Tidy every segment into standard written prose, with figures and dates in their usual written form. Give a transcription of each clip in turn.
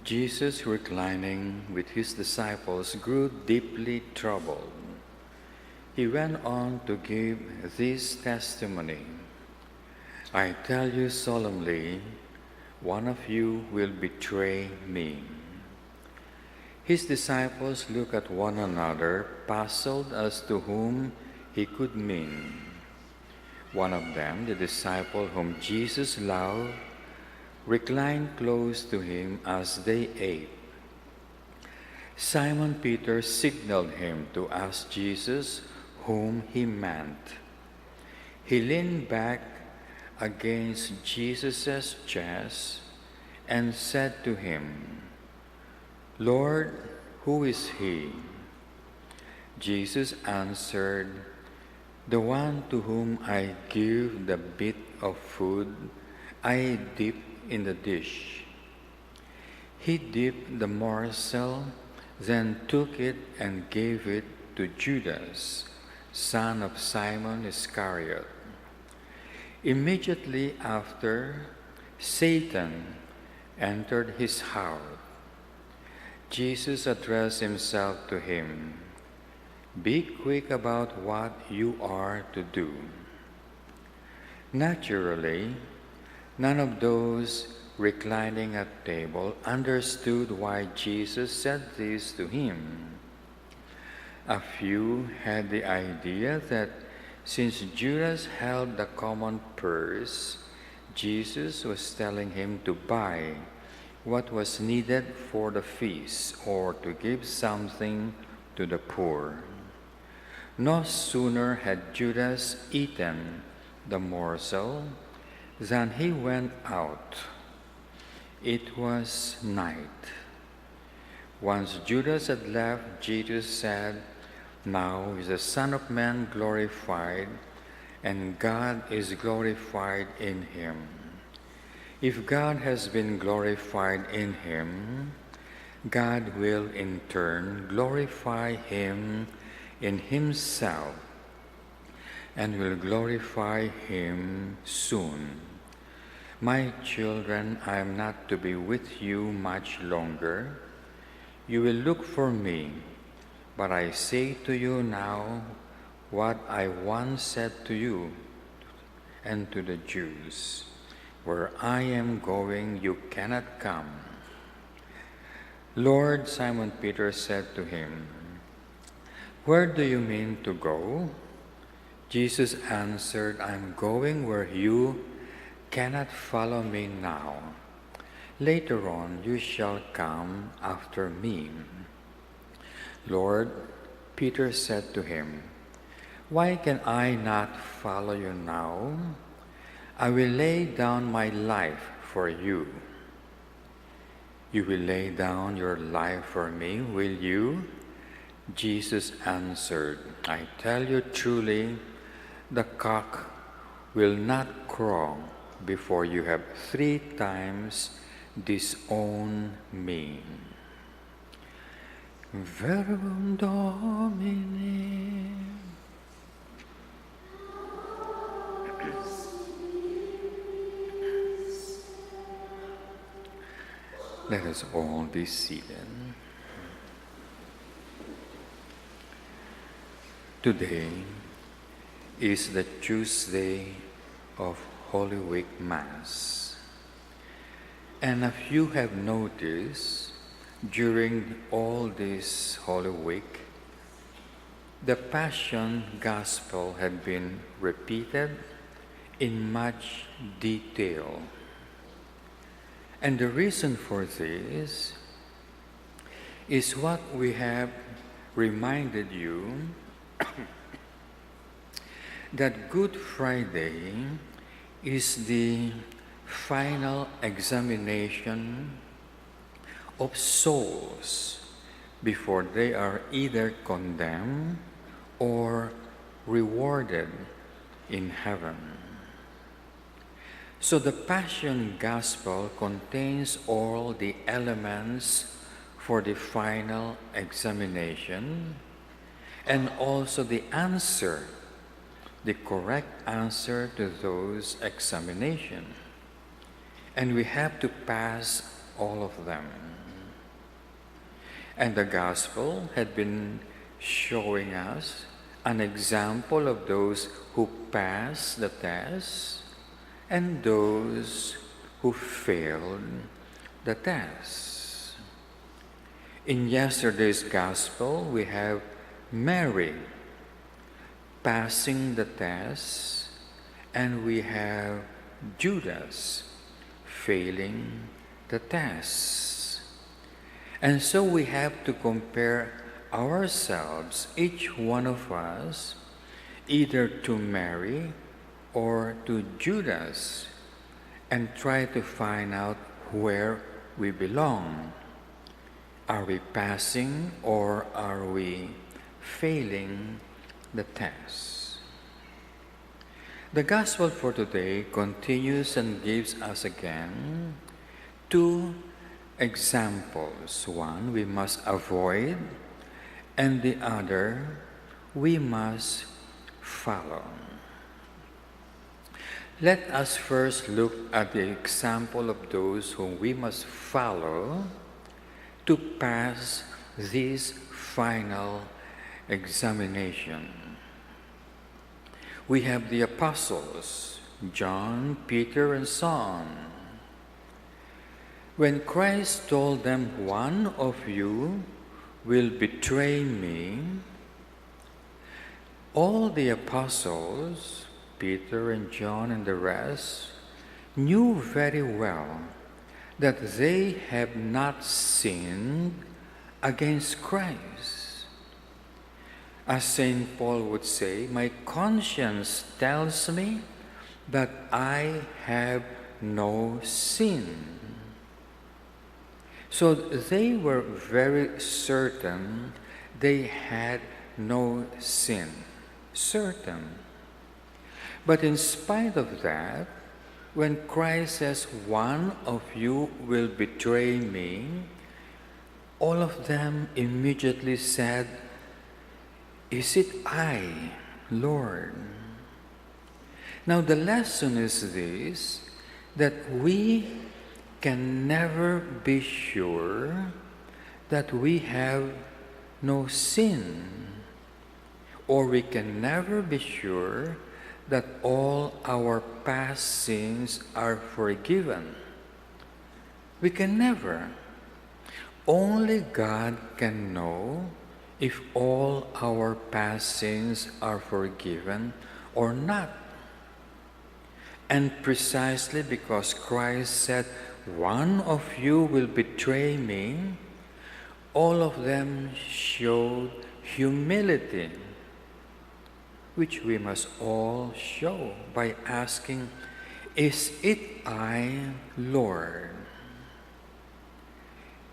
Jesus, reclining with his disciples, grew deeply troubled. He went on to give this testimony: "I tell you solemnly, one of you will betray me." His disciples looked at one another, puzzled as to whom he could mean. One of them, the disciple whom Jesus loved, reclined close to him as they ate. Simon Peter signaled him to ask Jesus whom he meant. He leaned back against Jesus' chest and said to him, "Lord, who is he?" Jesus answered, "The one to whom I give the bit of food I dip in the dish." He dipped the morsel, then took it and gave it to Judas, son of Simon Iscariot. Immediately after, Satan entered his house. Jesus addressed himself to him, "Be quick about what you are to do." Naturally, none of those reclining at table understood why Jesus said this to him. A few had the idea that since Judas held the common purse, Jesus was telling him to buy what was needed for the feast or to give something to the poor. No sooner had Judas eaten the morsel than he went out. It was night. Once Judas had left, Jesus said, "Now is the Son of Man glorified, and God is glorified in him. If God has been glorified in him, God will in turn glorify him in himself and will glorify him soon. My children, I am not to be with you much longer. You will look for me, but I say to you now what I once said to you and to the Jews. Where I am going, you cannot come." "Lord," Simon Peter said to him, "where do you mean to go?" Jesus answered, "I am going where you cannot follow me now. Later on you shall come after me." "Lord," Peter said to him, "why can I not follow you now? I will lay down my life for you." "You will lay down your life for me, will you?" Jesus answered, "I tell you truly, the cock will not crow before you have 3 times disowned me." Verbum Domini. Let us all be seated. Today is the Tuesday of Holy Week Mass. And if you have noticed, during all this Holy Week, the Passion Gospel had been repeated in much detail. And the reason for this is what we have reminded you that Good Friday is the final examination of souls before they are either condemned or rewarded in heaven. So the Passion Gospel contains all the elements for the final examination and also the answer, the correct answer to those examinations. And we have to pass all of them. And the Gospel had been showing us an example of those who passed the test and those who failed the test. In yesterday's Gospel, we have Mary passing the test, and we have Judas failing the test. And so we have to compare ourselves, each one of us, either to Mary or to Judas, and try to find out where we belong. Are we passing or are we failing the test? The Gospel for today continues and gives us again two examples. One we must avoid, and the other we must follow. Let us first look at the example of those whom we must follow to pass this final examination. We have the apostles, John, Peter, and so on. When Christ told them, "One of you will betray me," all the apostles, Peter and John and the rest, knew very well that they have not sinned against Christ. As St. Paul would say, "My conscience tells me that I have no sin." So they were very certain they had no sin. Certain. But in spite of that, when Christ says, "One of you will betray me," all of them immediately said, "Is it I, Lord?" Now the lesson is this, that we can never be sure that we have no sin, or we can never be sure that all our past sins are forgiven. We can never. Only God can know if all our past sins are forgiven or not. And precisely because Christ said, "One of you will betray me," all of them showed humility, which we must all show by asking, "Is it I, Lord?"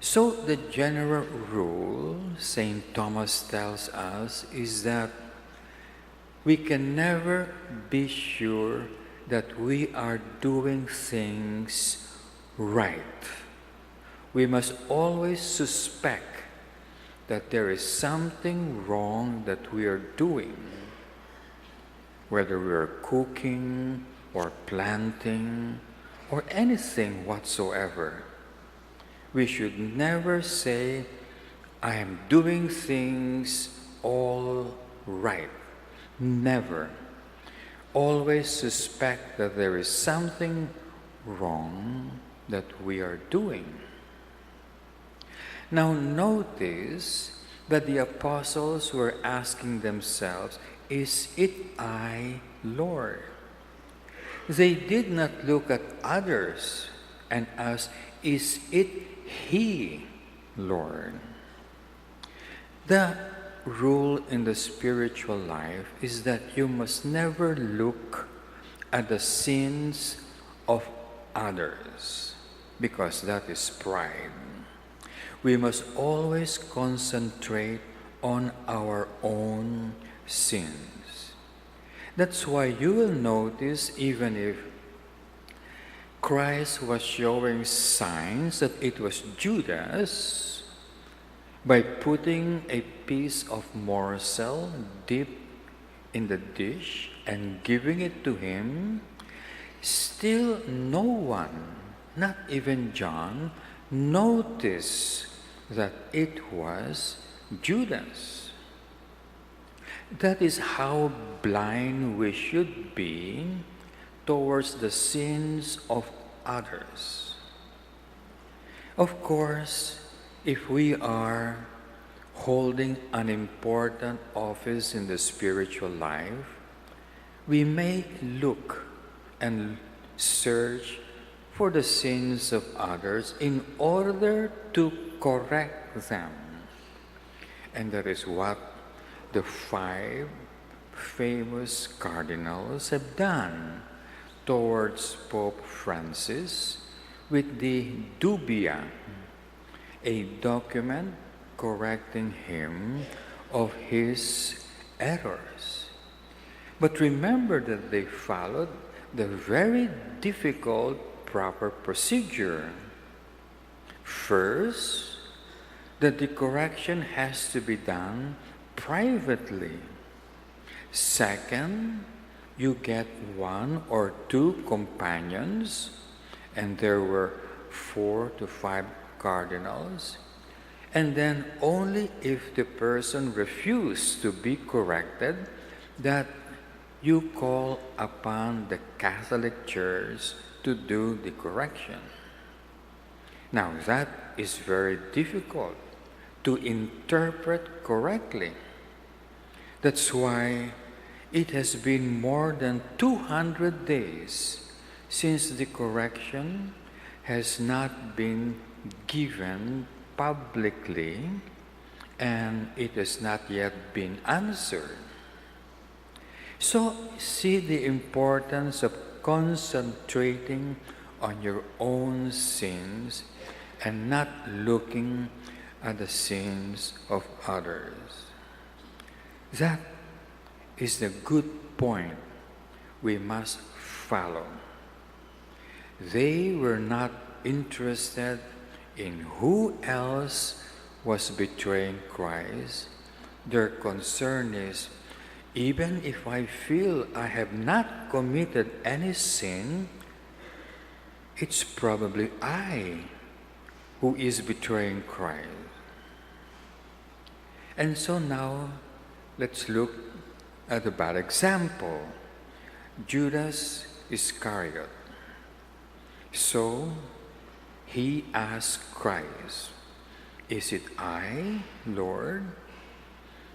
So the general rule, St. Thomas tells us, is that we can never be sure that we are doing things right. We must always suspect that there is something wrong that we are doing, whether we are cooking or planting or anything whatsoever. We should never say, "I am doing things all right." Never. Always suspect that there is something wrong that we are doing. Now notice that the apostles were asking themselves, "Is it I, Lord?" They did not look at others and ask, "Is it He, Lord?" The rule in the spiritual life is that you must never look at the sins of others, because that is pride. We must always concentrate on our own sins. That's why you will notice, even if Christ was showing signs that it was Judas, by putting a piece of morsel deep in the dish and giving it to him, still no one, not even John, noticed that it was Judas. That is how blind we should be towards the sins of others. Of course, if we are holding an important office in the spiritual life, we may look and search for the sins of others in order to correct them. And that is what the 5 famous cardinals have done towards Pope Francis with the Dubia, a document correcting him of his errors. But remember that they followed the very difficult proper procedure. First, that the correction has to be done privately. Second, you get 1 or 2 companions, and there were 4 to 5 cardinals, and then only if the person refused to be corrected that you call upon the Catholic Church to do the correction. Now that is very difficult to interpret correctly. That's why it has been more than 200 days since the correction has not been given publicly, and it has not yet been answered. So see the importance of concentrating on your own sins and not looking at the sins of others. That is the good point we must follow. They were not interested in who else was betraying Christ. Their concern is, even if I feel I have not committed any sin, it's probably I who is betraying Christ. And so now, let's look at a bad example. Judas Iscariot. So, he asked Christ, "Is it I, Lord?"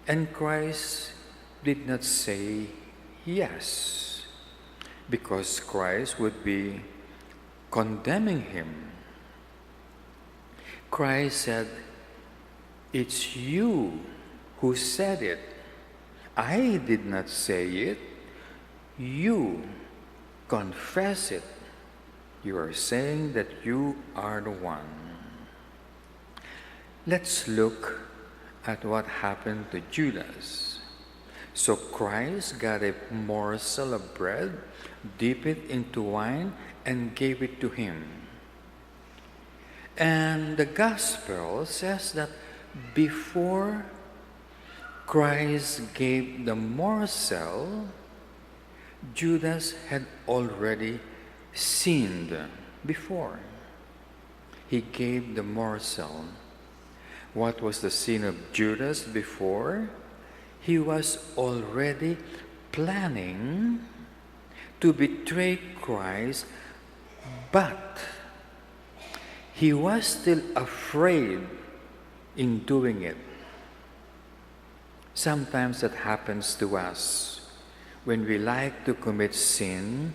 And Christ did not say yes, because Christ would be condemning him. Christ said, "It's you who said it. I did not say it. You confess it. You are saying that you are the one." Let's look at what happened to Judas. So Christ got a morsel of bread, dipped it into wine, and gave it to him. And the gospel says that before Christ gave the morsel, Judas had already sinned before he gave the morsel. What was the sin of Judas before? He was already planning to betray Christ, but he was still afraid in doing it. Sometimes that happens to us. When we like to commit sin,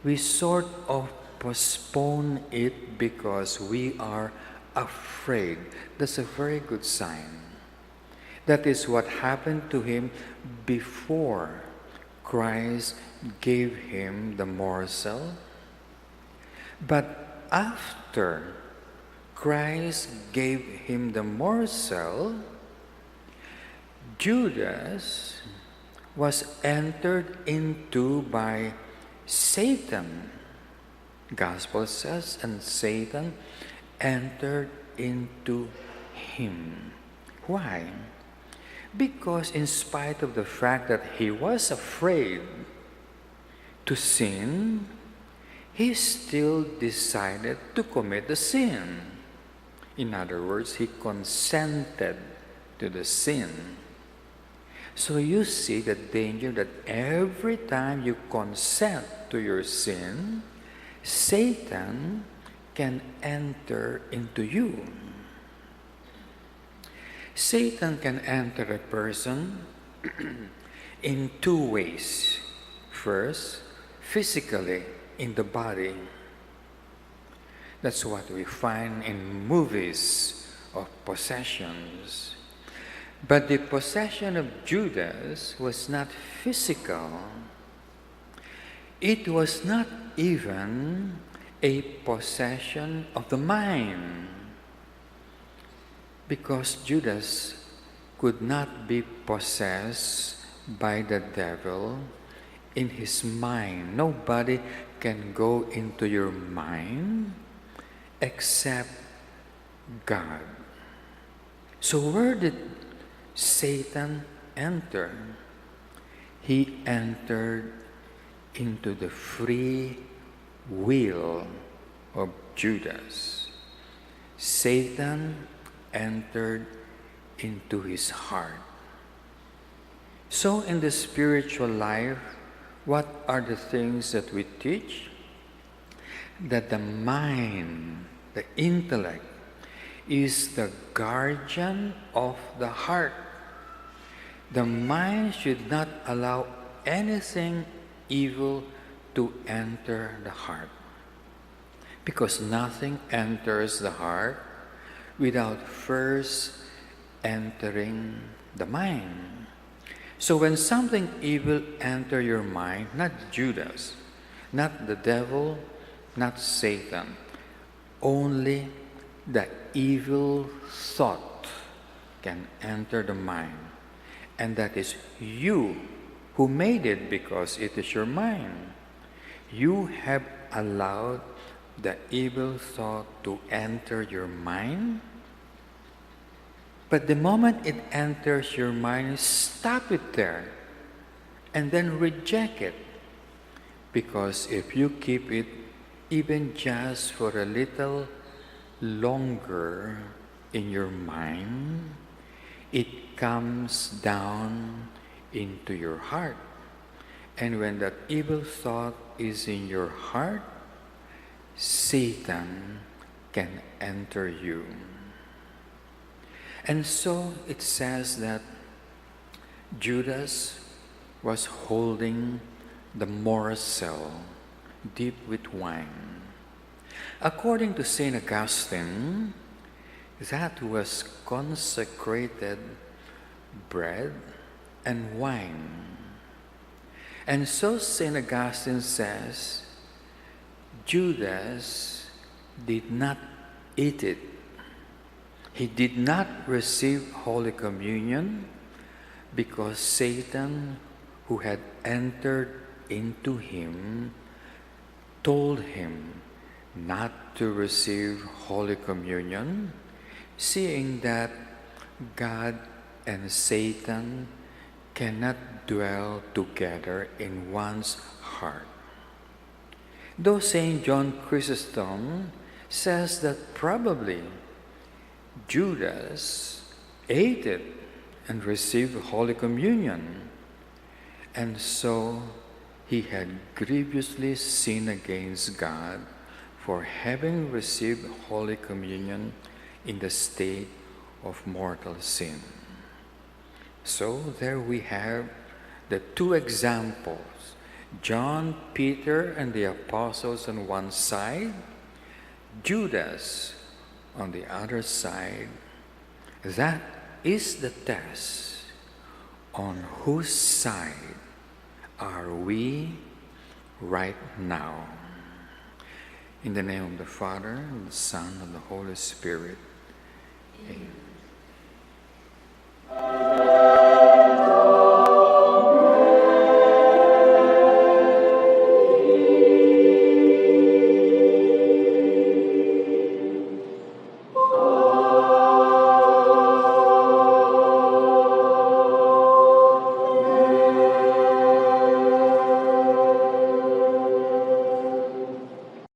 we sort of postpone it because we are afraid. That's a very good sign. That is what happened to him before Christ gave him the morsel. But after Christ gave him the morsel, Judas was entered into by Satan. Gospel says, and Satan entered into him. Why? Because in spite of the fact that he was afraid to sin, he still decided to commit the sin. In other words, he consented to the sin. So you see the danger that every time you consent to your sin, Satan can enter into you. Satan can enter a person in two ways. First, physically, in the body. That's what we find in movies of possessions. But the possession of Judas was not physical. It was not even a possession of the mind, because Judas could not be possessed by the devil in his mind. Nobody can go into your mind except God. So where did Satan enter? He entered into the free will of Judas. Satan entered into his heart. So in the spiritual life, what are the things that we teach? That the mind, the intellect, is the guardian of the heart. The mind should not allow anything evil to enter the heart, because nothing enters the heart without first entering the mind. So when something evil enters your mind, not Judas, not the devil, not Satan, only the evil thought can enter the mind. And that is you who made it, because it is your mind. You have allowed the evil thought to enter your mind. But the moment it enters your mind, stop it there and then reject it. Because if you keep it even just for a little longer in your mind, it comes down into your heart. And when that evil thought is in your heart, Satan can enter you. And so it says that Judas was holding the morsel deep with wine. According to St. Augustine, that was consecrated bread and wine. And so St. Augustine says, Judas did not eat it. He did not receive Holy Communion because Satan, who had entered into him, told him not to receive Holy Communion, seeing that God and Satan cannot dwell together in one's heart. Though St. John Chrysostom says that probably Judas ate it and received Holy Communion, and so he had grievously sinned against God for having received Holy Communion in the state of mortal sin. So there we have the two examples, John, Peter, and the apostles on one side, Judas on the other side. That is the test. On whose side are we right now? In the name of the Father, and the Son, and the Holy Spirit. Amen.